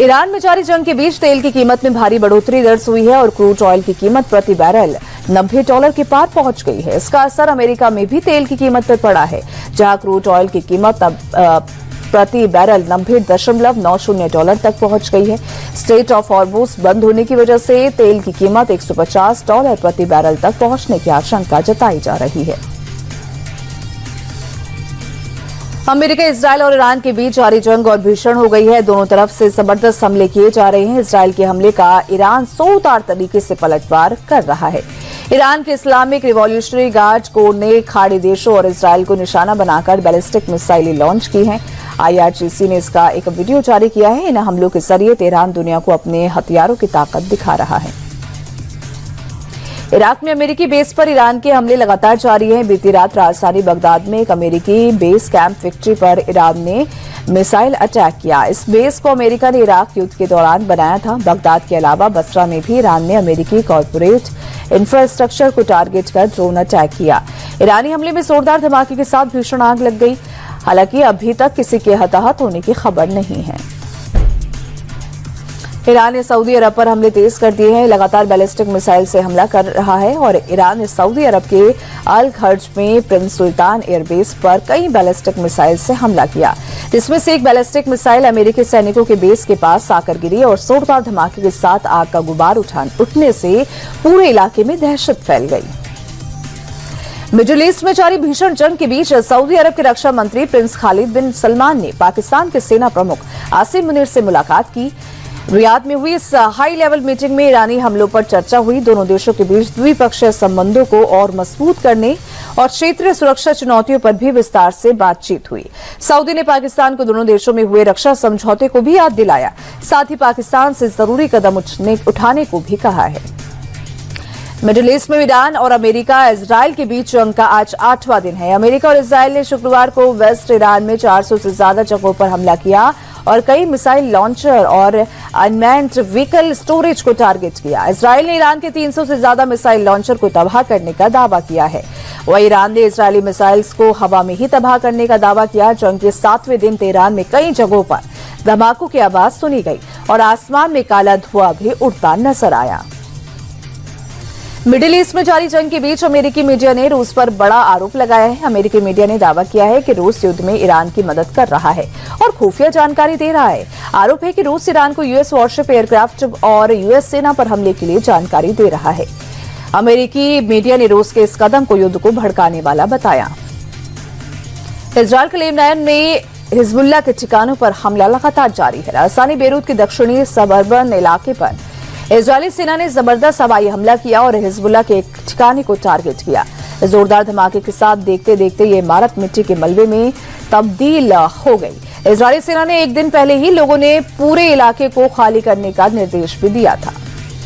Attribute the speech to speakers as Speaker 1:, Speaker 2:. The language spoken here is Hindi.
Speaker 1: ईरान में जारी जंग के बीच तेल की कीमत में भारी बढ़ोतरी दर्ज हुई है और क्रूड ऑयल की कीमत प्रति बैरल $90 के पार पहुंच गई है। इसका असर अमेरिका में भी तेल की कीमत पर पड़ा है, जहां क्रूड ऑयल की कीमत अब प्रति बैरल $90.90 तक पहुंच गई है। स्ट्रेट ऑफ हॉर्मुज बंद होने की वजह से तेल की कीमत $150 प्रति बैरल तक पहुंचने की आशंका जताई जा रही है। अमेरिका, इजरायल और ईरान के बीच जारी जंग और भीषण हो गई है। दोनों तरफ से जबरदस्त हमले किए जा रहे हैं। इजरायल के हमले का ईरान जोरदार तरीके से पलटवार कर रहा है। ईरान के इस्लामिक रिवॉल्यूशनरी गार्ड कोर ने खाड़ी देशों और इजरायल को निशाना बनाकर बैलिस्टिक मिसाइलें लॉन्च की हैं। IRGC ने इसका एक वीडियो जारी किया है। इन हमलों के जरिए तेहरान दुनिया को अपने हथियारों की ताकत दिखा रहा है। इराक में अमेरिकी बेस पर ईरान के हमले लगातार जारी हैं। बीती रात राजधानी बगदाद में एक अमेरिकी बेस कैंप विक्ट्री पर ईरान ने मिसाइल अटैक किया। इस बेस को अमेरिका ने इराक युद्ध के दौरान बनाया था। बगदाद के अलावा बसरा में भी ईरान ने अमेरिकी कॉर्पोरेट इंफ्रास्ट्रक्चर को टारगेट कर ड्रोन अटैक किया। ईरानी हमले में जोरदार धमाके के साथ भीषण आग लग गई। हालांकि अभी तक किसी के हताहत होने की खबर नहीं है। ईरान ने सऊदी अरब पर हमले तेज कर दिए हैं। लगातार बैलिस्टिक मिसाइल से हमला कर रहा है और ईरान ने सऊदी अरब के अल खर्ज में प्रिंस सुल्तान एयरबेस पर कई बैलिस्टिक मिसाइल से हमला किया, जिसमें से एक बैलिस्टिक मिसाइल अमेरिकी सैनिकों के बेस के पास आकर गिरी और जोरदार धमाके के साथ आग का गुबार उठने से पूरे इलाके में दहशत फैल गई। मिडिल ईस्ट में जारी भीषण जंग के बीच सऊदी अरब के रक्षा मंत्री प्रिंस खालिद बिन सलमान ने पाकिस्तान के सेना प्रमुख आसिम मुनीर से मुलाकात की। रियाद में हुई इस हाई लेवल मीटिंग में ईरानी हमलों पर चर्चा हुई। दोनों देशों के बीच द्विपक्षीय संबंधों को और मजबूत करने और क्षेत्रीय सुरक्षा चुनौतियों पर भी विस्तार से बातचीत हुई। सऊदी ने पाकिस्तान को दोनों देशों में हुए रक्षा समझौते को भी याद दिलाया। साथ ही पाकिस्तान से जरूरी कदम उठाने को भी कहा है। मिडिल ईस्ट में ईरान और अमेरिका इजरायल के बीच जंग का आज 8वां दिन है। अमेरिका और इजरायल ने शुक्रवार को वेस्ट ईरान में 400 से ज्यादा जगहों पर हमला किया और कई मिसाइल लॉन्चर और अनमैन्ड व्हीकल स्टोरेज को टारगेट किया। इजरायल ने ईरान के 300 से ज्यादा मिसाइल लॉन्चर को तबाह करने का दावा किया है। वहीं ईरान ने इजरायली मिसाइल्स को हवा में ही तबाह करने का दावा किया। जंग के 7वें दिन तेहरान में कई जगहों पर धमाकों की आवाज सुनी गई और आसमान में काला धुआं भी उड़ता नजर आया। मिडिल ईस्ट में जारी जंग के बीच अमेरिकी मीडिया ने रूस पर बड़ा आरोप लगाया है। अमेरिकी मीडिया ने दावा किया है कि रूस युद्ध में ईरान की मदद कर रहा है और खुफिया जानकारी दे रहा है। आरोप है कि रूस ईरान को यूएस वॉरशिप एयरक्राफ्ट और यूएस सेना पर हमले के लिए जानकारी दे रहा है। अमेरिकी मीडिया ने रूस के इस कदम को युद्ध को भड़काने वाला बताया। इजरायल के लेबनान में हिजबुल्लाह के ठिकानों पर हमला लगातार जारी है। राजधानी बेरूत के दक्षिणी सबअर्बन इलाके पर इजरायली सेना ने जबरदस्त हवाई हमला किया और हिजबुल्लाह के एक ठिकाने को टारगेट किया। जोरदार धमाके के साथ देखते देखते ये इमारत मिट्टी के मलबे में तब्दील हो गई। इजरायली सेना ने एक दिन पहले ही लोगों ने पूरे इलाके को खाली करने का निर्देश भी दिया था।